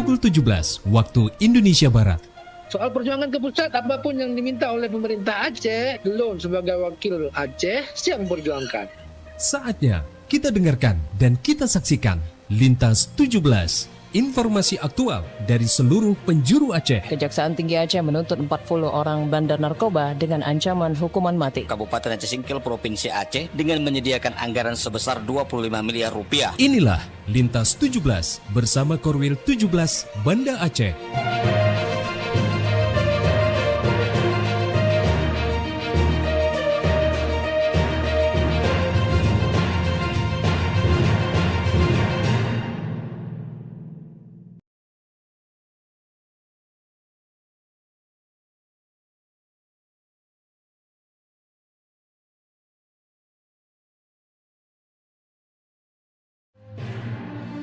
pukul 17 waktu Indonesia Barat. Soal perjuangan ke pusat, apapun yang diminta oleh pemerintah Aceh, Lon sebagai wakil Aceh siap memperjuangkan. Saatnya kita dengarkan dan kita saksikan Lintas 17, informasi aktual dari seluruh penjuru Aceh. Kejaksaan Tinggi Aceh menuntut 40 orang bandar narkoba dengan ancaman hukuman mati. Kabupaten Aceh Singkil Provinsi Aceh dengan menyediakan anggaran sebesar 25 miliar rupiah. Inilah Lintas 17 bersama Korwil 17 Banda Aceh.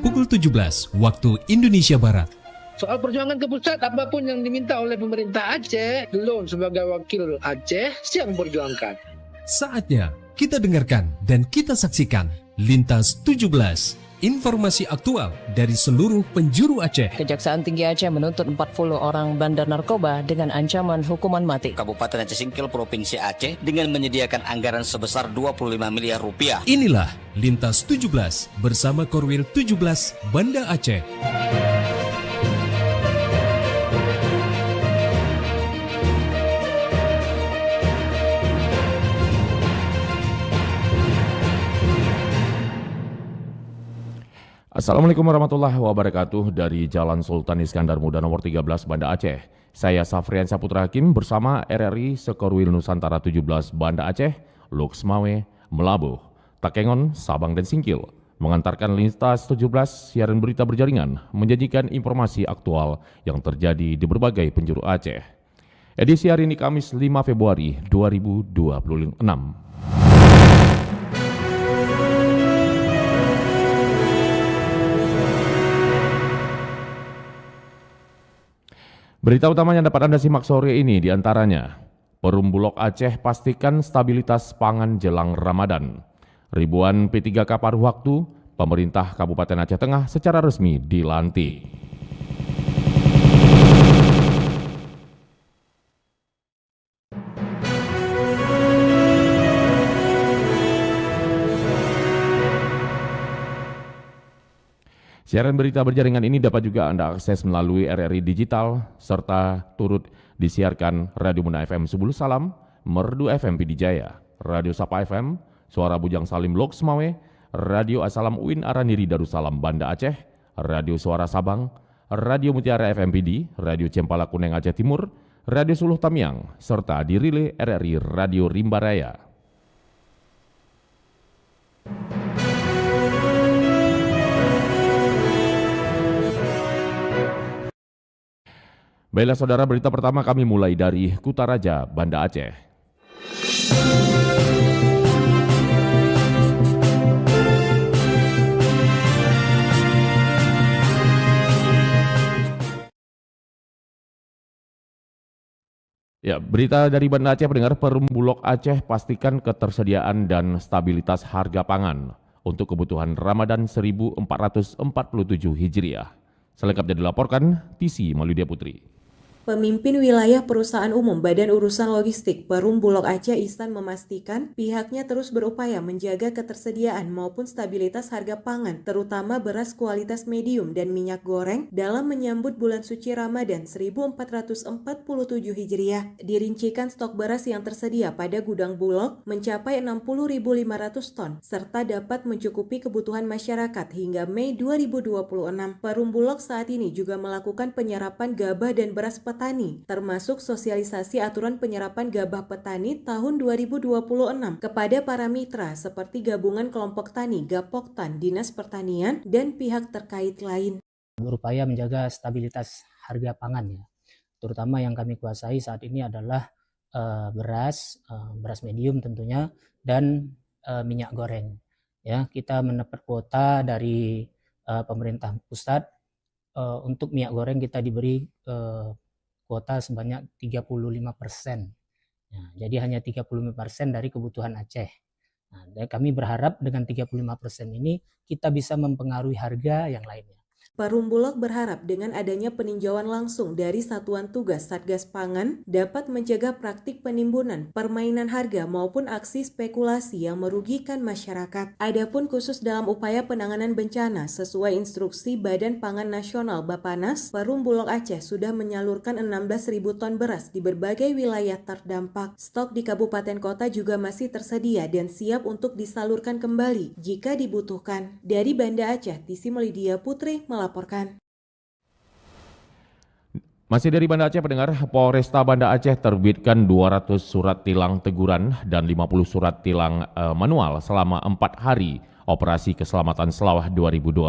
Pukul 17 waktu Indonesia Barat. Soal perjuangan ke pusat, apapun yang diminta oleh pemerintah Aceh, Lon sebagai wakil Aceh siap memperjuangkan. Saatnya kita dengarkan dan kita saksikan Lintas 17, informasi aktual dari seluruh penjuru Aceh. Kejaksaan Tinggi Aceh menuntut 40 orang bandar narkoba dengan ancaman hukuman mati. Kabupaten Aceh Singkil Provinsi Aceh dengan menyediakan anggaran sebesar 25 miliar rupiah. Inilah Lintas 17 bersama Korwil 17 Banda Aceh. Assalamualaikum warahmatullahi wabarakatuh dari Jalan Sultan Iskandar Muda nomor 13 Banda Aceh. Saya Safrian Saputra Hakim bersama RRI Sekorwil Nusantara 17 Banda Aceh, Lux Mawe, Melabuh, Takengon, Sabang dan Singkil mengantarkan Lintas 17 siaran berita berjaringan menjanjikan informasi aktual yang terjadi di berbagai penjuru Aceh. Edisi hari ini Kamis 5 Februari 2026. Berita utamanya dapat Anda simak sore ini diantaranya, Perum Bulog Aceh pastikan stabilitas pangan jelang Ramadan. Ribuan P3K paruh waktu, pemerintah Kabupaten Aceh Tengah secara resmi dilantik. Siaran berita berjaringan ini dapat juga Anda akses melalui RRI Digital, serta turut disiarkan Radio Muna FM Subul Salam, Merdu FM Pidijaya, Radio Sapa FM, Suara Bujang Salim Lok Semawe, Radio Asalam Uin Araniri Darussalam Banda Aceh, Radio Suara Sabang, Radio Mutiara FM PD, Radio Cempala Kuneng Aceh Timur, Radio Suluh Tamiang, serta dirile RRI Radio Rimbaraya. Baiklah saudara, berita pertama kami mulai dari Kutaraja, Banda Aceh. Ya, berita dari Banda Aceh pendengar, Perum Bulog Aceh pastikan ketersediaan dan stabilitas harga pangan untuk kebutuhan Ramadan 1447 Hijriah. Selengkapnya dilaporkan TC Maludia Putri. Pemimpin wilayah perusahaan umum Badan Urusan Logistik Perum Bulog Aceh Ihsan memastikan pihaknya terus berupaya menjaga ketersediaan maupun stabilitas harga pangan, terutama beras kualitas medium dan minyak goreng dalam menyambut bulan suci Ramadan 1447 Hijriah. Dirincikan stok beras yang tersedia pada gudang Bulog mencapai 60.500 ton, serta dapat mencukupi kebutuhan masyarakat hingga Mei 2026. Perum Bulog saat ini juga melakukan penyerapan gabah dan beras petani, termasuk sosialisasi aturan penyerapan gabah petani tahun 2026 kepada para mitra seperti Gabungan Kelompok Tani, Gapoktan, Dinas Pertanian, dan pihak terkait lain. Berupaya menjaga stabilitas harga pangan ya, terutama yang kami kuasai saat ini adalah beras medium tentunya, dan minyak goreng. Ya, kita mendapat kuota dari pemerintah pusat untuk minyak goreng kita diberi kuota sebanyak 35%. Nah, jadi hanya 35% dari kebutuhan Aceh. Nah, dan kami berharap dengan 35% ini kita bisa mempengaruhi harga yang lainnya. Perum Bulog berharap dengan adanya peninjauan langsung dari Satuan Tugas Satgas Pangan dapat mencegah praktik penimbunan, permainan harga maupun aksi spekulasi yang merugikan masyarakat. Adapun khusus dalam upaya penanganan bencana sesuai instruksi Badan Pangan Nasional Bappenas, Perum Bulog Aceh sudah menyalurkan 16.000 ton beras di berbagai wilayah terdampak. Stok di kabupaten kota juga masih tersedia dan siap untuk disalurkan kembali jika dibutuhkan. Dari Banda Aceh, Tisi Melidia Putri melaporkan. Masih dari Banda Aceh, pendengar, Polresta Banda Aceh terbitkan 200 surat tilang teguran dan 50 surat tilang manual selama 4 hari operasi keselamatan Selawah 2026.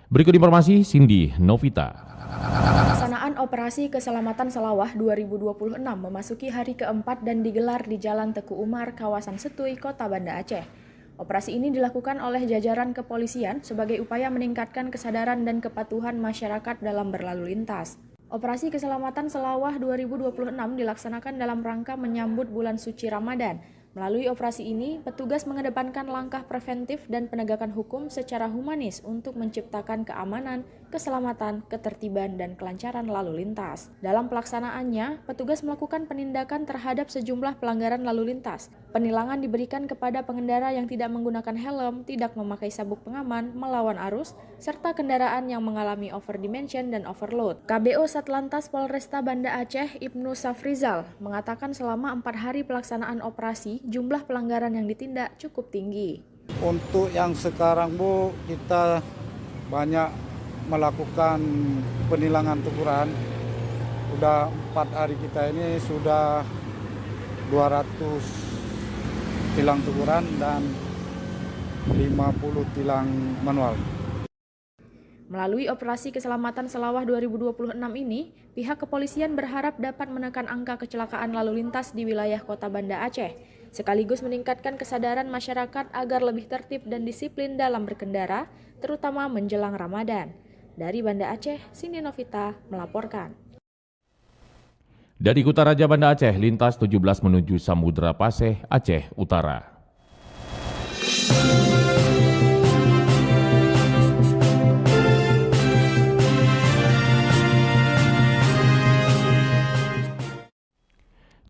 Berikut informasi Cindy Novita. Pelaksanaan Operasi Keselamatan Selawah 2026 memasuki hari keempat dan digelar di Jalan Teku Umar, kawasan Setui, Kota Banda Aceh. Operasi ini dilakukan oleh jajaran kepolisian sebagai upaya meningkatkan kesadaran dan kepatuhan masyarakat dalam berlalu lintas. Operasi Keselamatan Selawah 2026 dilaksanakan dalam rangka menyambut bulan suci Ramadan. Melalui operasi ini, petugas mengedepankan langkah preventif dan penegakan hukum secara humanis untuk menciptakan keamanan, keselamatan, ketertiban, dan kelancaran lalu lintas. Dalam pelaksanaannya, petugas melakukan penindakan terhadap sejumlah pelanggaran lalu lintas. Penilangan diberikan kepada pengendara yang tidak menggunakan helm, tidak memakai sabuk pengaman, melawan arus, serta kendaraan yang mengalami overdimension dan overload. KBO Satlantas Polresta Banda Aceh, Ibnu Safrizal, mengatakan selama 4 hari pelaksanaan operasi, jumlah pelanggaran yang ditindak cukup tinggi. Untuk yang sekarang Bu, kita banyak melakukan penilangan teguran. Udah 4 hari kita ini sudah 200 tilang teguran dan 50 tilang manual. Melalui Operasi Keselamatan Selawah 2026 ini, pihak kepolisian berharap dapat menekan angka kecelakaan lalu lintas di wilayah Kota Banda Aceh, sekaligus meningkatkan kesadaran masyarakat agar lebih tertib dan disiplin dalam berkendara, terutama menjelang Ramadan. Dari Banda Aceh, Cindy Novita melaporkan. Dari Kutaraja Banda Aceh, lintas 17 menuju Samudra Paseh, Aceh Utara.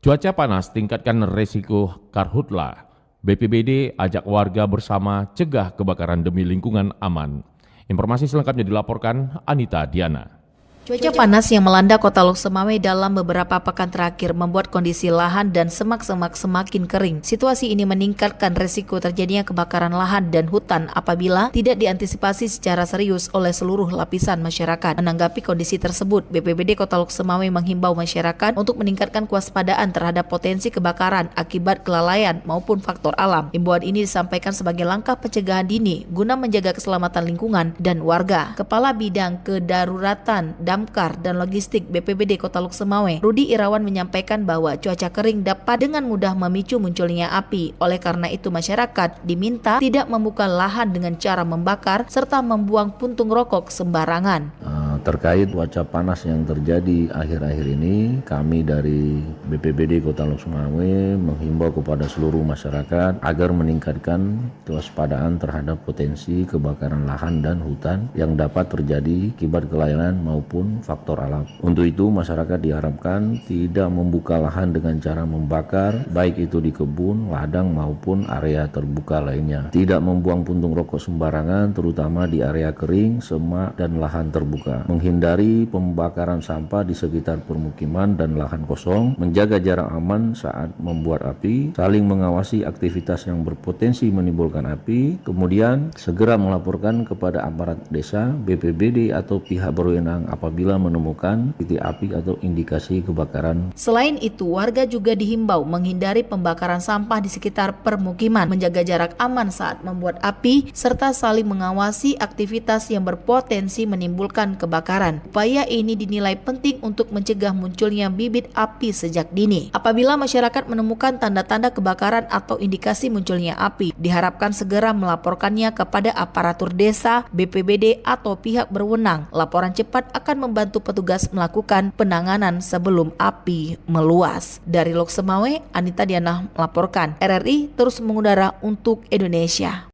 Cuaca panas tingkatkan resiko karhutla. BPBD ajak warga bersama cegah kebakaran demi lingkungan aman. Informasi selengkapnya dilaporkan Anita Diana. Cuaca panas yang melanda kota Lok Semawe dalam beberapa pekan terakhir membuat kondisi lahan dan semak-semak semakin kering. Situasi ini meningkatkan resiko terjadinya kebakaran lahan dan hutan apabila tidak diantisipasi secara serius oleh seluruh lapisan masyarakat. Menanggapi kondisi tersebut, BPBD Kota Lok Semawe menghimbau masyarakat untuk meningkatkan kewaspadaan terhadap potensi kebakaran akibat kelalaian maupun faktor alam. Himbauan ini disampaikan sebagai langkah pencegahan dini guna menjaga keselamatan lingkungan dan warga. Kepala Bidang Kedaruratan Damkar dan Logistik BPBD Kota Lok Semawe, Rudi Irawan menyampaikan bahwa cuaca kering dapat dengan mudah memicu munculnya api. Oleh karena itu masyarakat diminta tidak membuka lahan dengan cara membakar serta membuang puntung rokok sembarangan. Terkait cuaca panas yang terjadi akhir-akhir ini, kami dari BPBD Kota Lok Semawe menghimbau kepada seluruh masyarakat agar meningkatkan kewaspadaan terhadap potensi kebakaran lahan dan hutan yang dapat terjadi akibat kelalaian maupun faktor alam. Untuk itu masyarakat diharapkan tidak membuka lahan dengan cara membakar, baik itu di kebun, ladang maupun area terbuka lainnya. Tidak membuang puntung rokok sembarangan, terutama di area kering, semak, dan lahan terbuka. Menghindari pembakaran sampah di sekitar permukiman dan lahan kosong, menjaga jarak aman saat membuat api, saling mengawasi aktivitas yang berpotensi menimbulkan api, kemudian segera melaporkan kepada aparat desa, BPBD atau pihak berwenang apabila menemukan titik api atau indikasi kebakaran. Selain itu, warga juga dihimbau menghindari pembakaran sampah di sekitar permukiman, menjaga jarak aman saat membuat api, serta saling mengawasi aktivitas yang berpotensi menimbulkan kebakaran. Upaya ini dinilai penting untuk mencegah munculnya bibit api sejak dini. Apabila masyarakat menemukan tanda-tanda kebakaran atau indikasi munculnya api, diharapkan segera melaporkannya kepada aparatur desa, BPBD atau pihak berwenang. Laporan cepat akan membantu petugas melakukan penanganan sebelum api meluas. Dari Lok Semawe, Anita Diana melaporkan. RRI terus mengudara untuk Indonesia.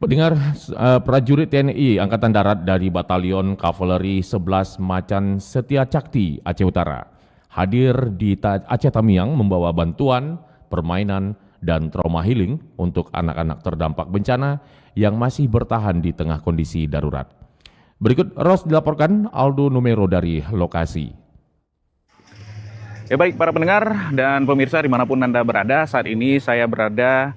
Pendengar, prajurit TNI Angkatan Darat dari Batalion Kavaleri 11 Macan Setia Cakti, Aceh Utara, hadir di Aceh Tamiang membawa bantuan, permainan, dan trauma healing untuk anak-anak terdampak bencana yang masih bertahan di tengah kondisi darurat. Berikut Ros dilaporkan Aldo Numero dari lokasi. Ya baik para pendengar dan pemirsa dimanapun Anda berada, saat ini saya berada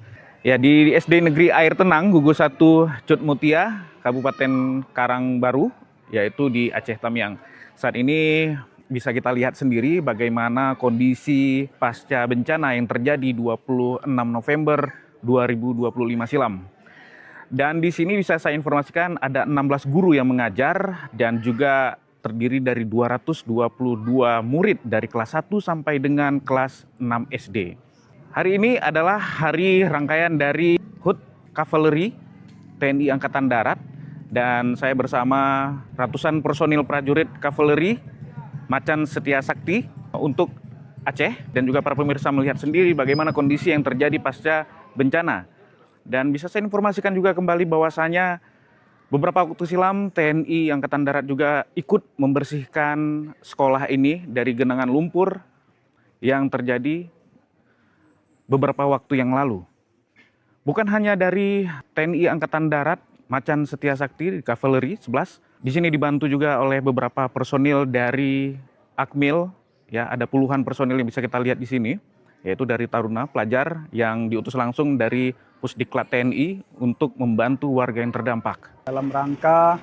di SD Negeri Air Tenang Gugus 1 Cut Mutia, Kabupaten Karangbaru, yaitu di Aceh Tamiang. Saat ini bisa kita lihat sendiri bagaimana kondisi pasca bencana yang terjadi 26 November 2025 silam. Dan di sini bisa saya informasikan ada 16 guru yang mengajar dan juga terdiri dari 222 murid dari kelas 1 sampai dengan kelas 6 SD. Hari ini adalah hari rangkaian dari HUT Kavaleri TNI Angkatan Darat dan saya bersama ratusan personil prajurit Kavaleri Macan Setia Sakti untuk Aceh dan juga para pemirsa melihat sendiri bagaimana kondisi yang terjadi pasca bencana. Dan bisa saya informasikan juga kembali bahwasanya beberapa waktu silam TNI Angkatan Darat juga ikut membersihkan sekolah ini dari genangan lumpur yang terjadi beberapa waktu yang lalu. Bukan hanya dari TNI Angkatan Darat Macan Setia Sakti di Kavaleri 11, di sini dibantu juga oleh beberapa personil dari Akmil, ya ada puluhan personil yang bisa kita lihat di sini, yaitu dari Taruna pelajar yang diutus langsung dari Pusdiklat TNI untuk membantu warga yang terdampak. Dalam rangka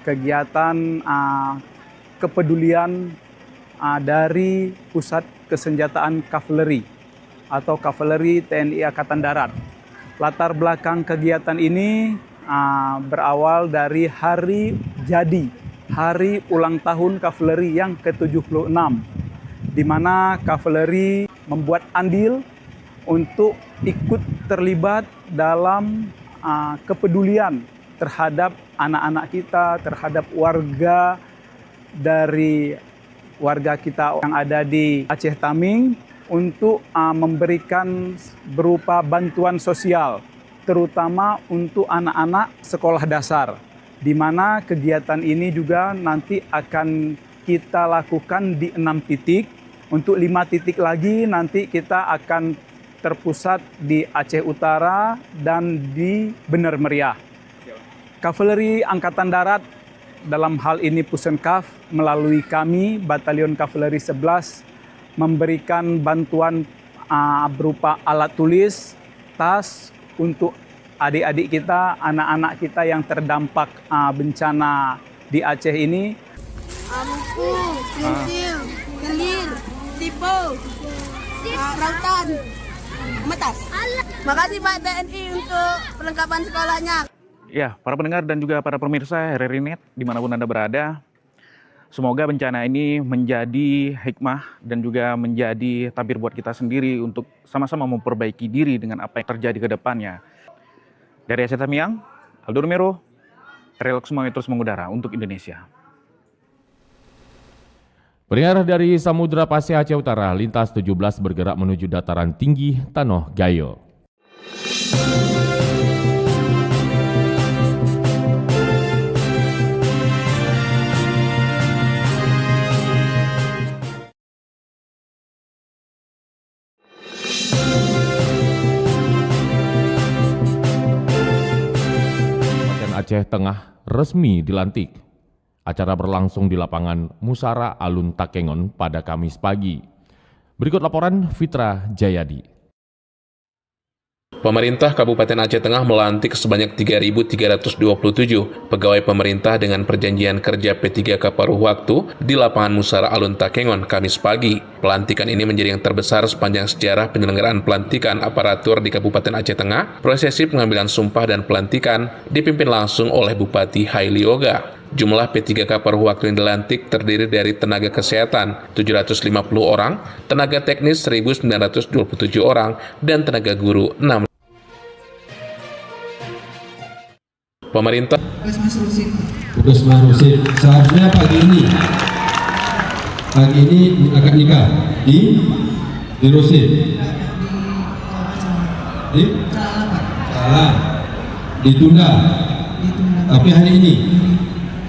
kegiatan kepedulian dari Pusat Kesenjataan Kavaleri atau Kavaleri TNI Angkatan Darat. Latar belakang kegiatan ini berawal dari hari jadi, hari ulang tahun Kavaleri yang ke-76, di mana Kavaleri membuat andil untuk ikut terlibat dalam kepedulian terhadap anak-anak kita, terhadap warga dari warga kita yang ada di Aceh Taming, untuk memberikan berupa bantuan sosial, terutama untuk anak-anak sekolah dasar, di mana kegiatan ini juga nanti akan kita lakukan di 6 titik. Untuk 5 titik lagi nanti kita akan terpusat di Aceh Utara dan di Bener Meriah. Kavaleri Angkatan Darat dalam hal ini Pusenkaf melalui kami Batalion Kavaleri 11 memberikan bantuan berupa alat tulis, tas untuk adik-adik kita, anak-anak kita yang terdampak bencana di Aceh ini. Ampu, pensil, kelir, tipu, rautan, metas. Makasih Pak TNI untuk perlengkapan sekolahnya. Ya, para pendengar dan juga para pemirsa RRI Net dimanapun Anda berada, semoga bencana ini menjadi hikmah dan juga menjadi tabir buat kita sendiri untuk sama-sama memperbaiki diri dengan apa yang terjadi ke depannya. Dari Aceh Tamiang, Aldo Numero, Relok Semuanya terus mengudara untuk Indonesia. Pendengar dari Samudra Pasir Aceh Utara, lintas 17 bergerak menuju dataran tinggi Tanoh Gayo. Aceh Tengah resmi dilantik. Acara berlangsung di lapangan Musara Alun Takengon pada Kamis pagi. Berikut laporan Fitra Jayadi. Pemerintah Kabupaten Aceh Tengah melantik sebanyak 3.327 pegawai pemerintah dengan perjanjian kerja P3K paruh waktu di lapangan Musara Alun Takengon Kamis pagi. Pelantikan ini menjadi yang terbesar sepanjang sejarah penyelenggaraan pelantikan aparatur di Kabupaten Aceh Tengah. Prosesi pengambilan sumpah dan pelantikan dipimpin langsung oleh Bupati Haili Oga. Jumlah P3K paruh waktu yang dilantik terdiri dari tenaga kesehatan 750 orang, tenaga teknis 1.927 orang, dan tenaga guru 6. Pemerintah Pusmas Rusin seharusnya pagi ini akan nikah di Rusin. Salah. ditunda. Tapi hari ini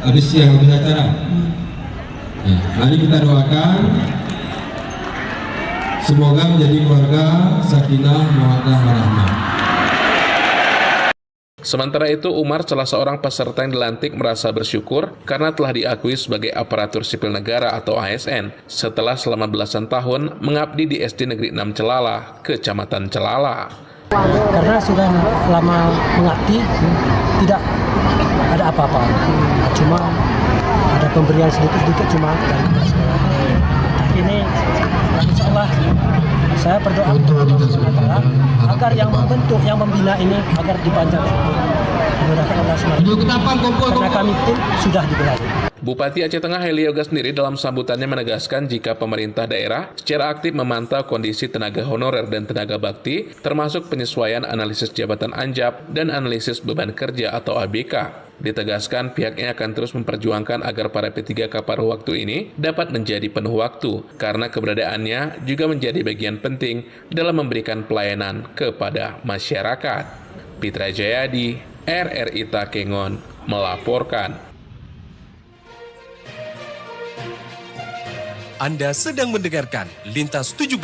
habis siang habis acara. Ya, mari kita doakan semoga menjadi keluarga sakinah mawaddah warahmah. Sementara itu, Umar, salah seorang peserta yang dilantik, merasa bersyukur karena telah diakui sebagai aparatur sipil negara atau ASN setelah selama belasan tahun mengabdi di SD Negeri 6 Celala, Kecamatan Celala. Karena sudah lama mengabdi, tidak ada apa-apa. Cuma ada pemberian sedikit-sedikit cuma dari sekolah. Ini insya Allah saya berdoa agar yang membentuk, yang membina ini agar dipanjangkan. Dimudahkan Allah SWT. Karena kami pun sudah dibelai. Bupati Aceh Tengah Heli Yoga sendiri dalam sambutannya menegaskan jika pemerintah daerah secara aktif memantau kondisi tenaga honorer dan tenaga bakti, termasuk penyesuaian analisis jabatan anjab dan analisis beban kerja atau ABK. Ditegaskan pihaknya akan terus memperjuangkan agar para P3K paruh waktu ini dapat menjadi penuh waktu, karena keberadaannya juga menjadi bagian penting dalam memberikan pelayanan kepada masyarakat. Pitra Jayadi, RRI Takengon, melaporkan. Anda sedang mendengarkan Lintas 17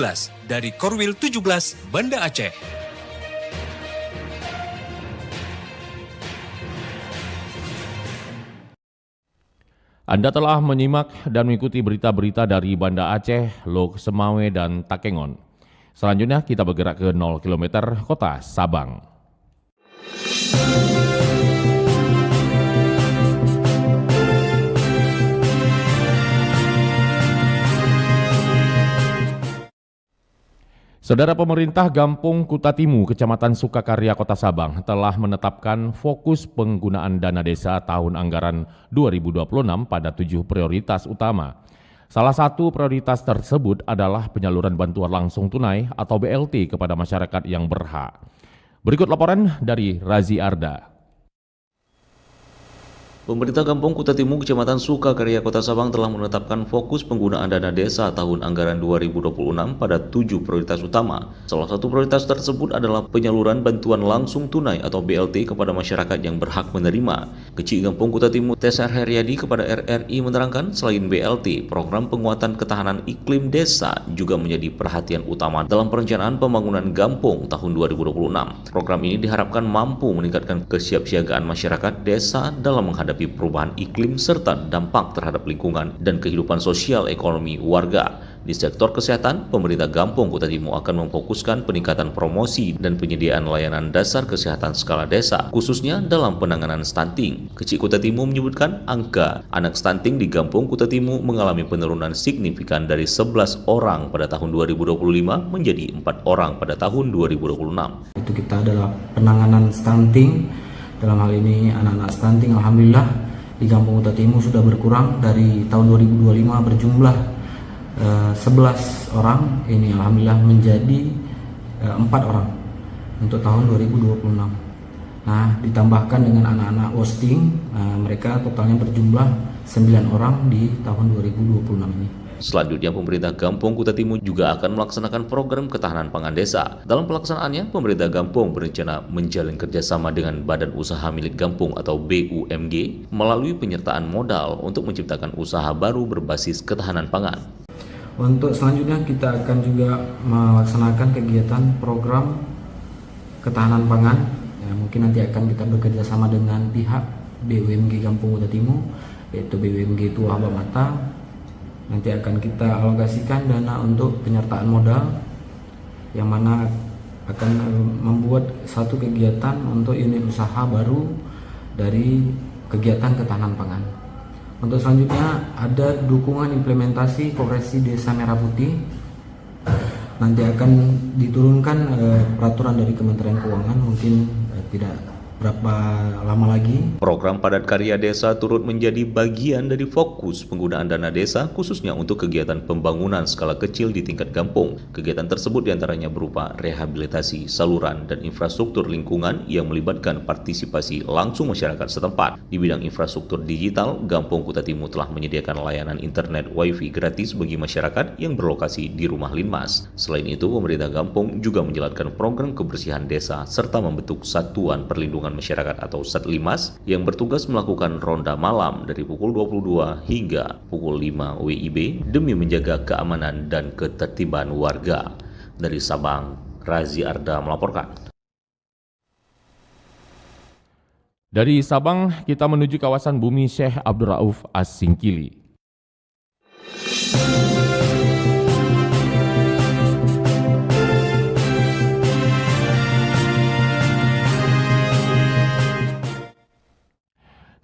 dari Korwil 17 Banda Aceh. Anda telah menyimak dan mengikuti berita-berita dari Banda Aceh, Lok Semawe, dan Takengon. Selanjutnya kita bergerak ke 0 km Kota Sabang. Saudara, pemerintah Gampung Kutatimu, Kecamatan Sukakarya, Kota Sabang telah menetapkan fokus penggunaan dana desa tahun anggaran 2026 pada 7 prioritas utama. Salah satu prioritas tersebut adalah penyaluran bantuan langsung tunai atau BLT kepada masyarakat yang berhak. Berikut laporan dari Razi Arda. Pemerintah Kampung Kutatimu, Kecamatan Sukakarya, Kota Sabang telah menetapkan fokus penggunaan dana desa tahun anggaran 2026 pada 7 prioritas utama. Salah satu prioritas tersebut adalah penyaluran bantuan langsung tunai atau BLT kepada masyarakat yang berhak menerima. Kecik Kampung Kutatimu Tesar Heriadi kepada RRI menerangkan, selain BLT, program penguatan ketahanan iklim desa juga menjadi perhatian utama dalam perencanaan pembangunan Gampung tahun 2026. Program ini diharapkan mampu meningkatkan kesiapsiagaan masyarakat desa dalam menghadapi perubahan iklim serta dampak terhadap lingkungan dan kehidupan sosial ekonomi warga. Di sektor kesehatan, pemerintah Gampung Kutatimu akan memfokuskan peningkatan promosi dan penyediaan layanan dasar kesehatan skala desa, khususnya dalam penanganan stunting. Kecik Kutatimu menyebutkan angka anak stunting di Gampung Kutatimu mengalami penurunan signifikan dari 11 orang pada tahun 2025 menjadi 4 orang pada tahun 2026. Itu kita adalah penanganan stunting. Dalam hal ini anak-anak stunting alhamdulillah di Gampung Kutatimu sudah berkurang dari tahun 2025 berjumlah 11 orang, ini alhamdulillah menjadi 4 orang untuk tahun 2026. Nah, ditambahkan dengan anak-anak wasting, mereka totalnya berjumlah 9 orang di tahun 2026 ini. Selanjutnya, pemerintah Gampung Kutatimu juga akan melaksanakan program ketahanan pangan desa. Dalam pelaksanaannya, pemerintah Gampung berencana menjalin kerjasama dengan Badan Usaha Milik Gampung atau BUMG melalui penyertaan modal untuk menciptakan usaha baru berbasis ketahanan pangan. Untuk selanjutnya kita akan juga melaksanakan kegiatan program ketahanan pangan. Ya, mungkin nanti akan kita bekerja sama dengan pihak BUMG Gampung Kutatimu, yaitu BUMG Tuah Bamata. Nanti akan kita alokasikan dana untuk penyertaan modal, yang mana akan membuat satu kegiatan untuk unit usaha baru dari kegiatan ketahanan pangan. Untuk selanjutnya ada dukungan implementasi Koperasi Desa Merah Putih. Nanti akan diturunkan peraturan dari Kementerian Keuangan, mungkin tidak berapa lama lagi. Program Padat Karya Desa turut menjadi bagian dari fokus penggunaan dana desa khususnya untuk kegiatan pembangunan skala kecil di tingkat kampung. Kegiatan tersebut diantaranya berupa rehabilitasi saluran dan infrastruktur lingkungan yang melibatkan partisipasi langsung masyarakat setempat. Di bidang infrastruktur digital, Gampung Kutatimu telah menyediakan layanan internet wifi gratis bagi masyarakat yang berlokasi di rumah linmas. Selain itu, pemerintah Gampung juga menjalankan program kebersihan desa serta membentuk satuan perlindungan Perlindungan Masyarakat atau Satlimas yang bertugas melakukan ronda malam dari pukul 22 hingga pukul 5 WIB demi menjaga keamanan dan ketertiban warga. Dari Sabang, Razi Arda melaporkan. Dari Sabang, kita menuju kawasan Bumi Syekh Abdul Rauf As-Singkili.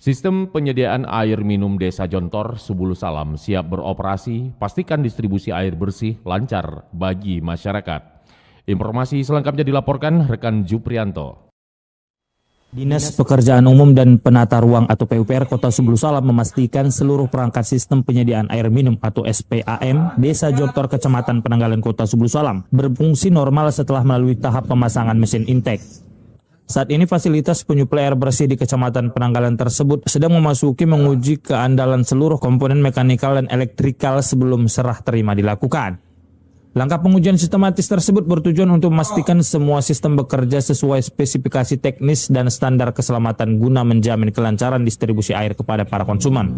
Sistem penyediaan air minum Desa Jontor, Subulu Salam siap beroperasi, pastikan distribusi air bersih lancar bagi masyarakat. Informasi selengkapnya dilaporkan rekan Juprianto. Dinas Pekerjaan Umum dan Penata Ruang atau PUPR Kota Subulu Salam memastikan seluruh perangkat sistem penyediaan air minum atau SPAM Desa Jontor Kecamatan Penanggalan Kota Subulu Salam berfungsi normal setelah melalui tahap pemasangan mesin intake. Saat ini fasilitas penyuplai air bersih di Kecamatan Penanggalan tersebut sedang memasuki menguji keandalan seluruh komponen mekanikal dan elektrikal sebelum serah terima dilakukan. Langkah pengujian sistematis tersebut bertujuan untuk memastikan semua sistem bekerja sesuai spesifikasi teknis dan standar keselamatan guna menjamin kelancaran distribusi air kepada para konsumen.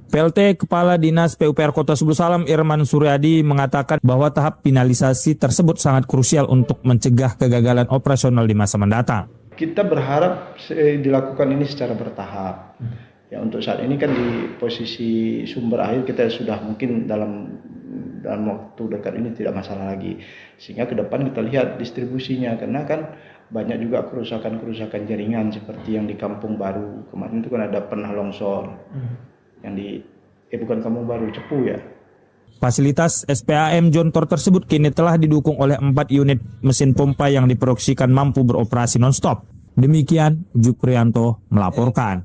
PLT Kepala Dinas PUPR Kota Subulu Salam Irman Suryadi mengatakan bahwa tahap finalisasi tersebut sangat krusial untuk mencegah kegagalan operasional di masa mendatang. Kita berharap dilakukan ini secara bertahap. Ya, untuk saat ini kan di posisi sumber air kita sudah mungkin dalam waktu dekat ini tidak masalah lagi. Sehingga ke depan kita lihat distribusinya, karena kan banyak juga kerusakan jaringan seperti yang di Kampung Baru. Kemarin itu kan ada pernah longsor. Yang bukan Kampung Baru, Cepu ya. Fasilitas SPAM Jontor tersebut kini telah didukung oleh 4 unit mesin pompa yang diproyeksikan mampu beroperasi non-stop. Demikian Juprianto melaporkan.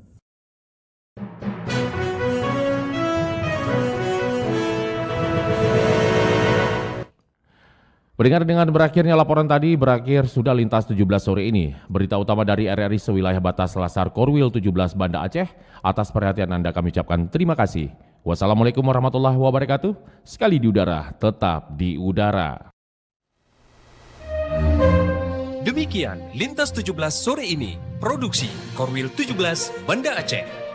Pendengar, dengan berakhirnya laporan tadi, berakhir sudah Lintas 17 sore ini. Berita utama dari RRI sewilayah batas Selasar Korwil 17 Banda Aceh. Atas perhatian Anda kami ucapkan terima kasih. Wassalamualaikum warahmatullahi wabarakatuh. Sekali di udara, tetap di udara. Demikian Lintas 17 sore ini. Produksi Korwil 17 Banda Aceh.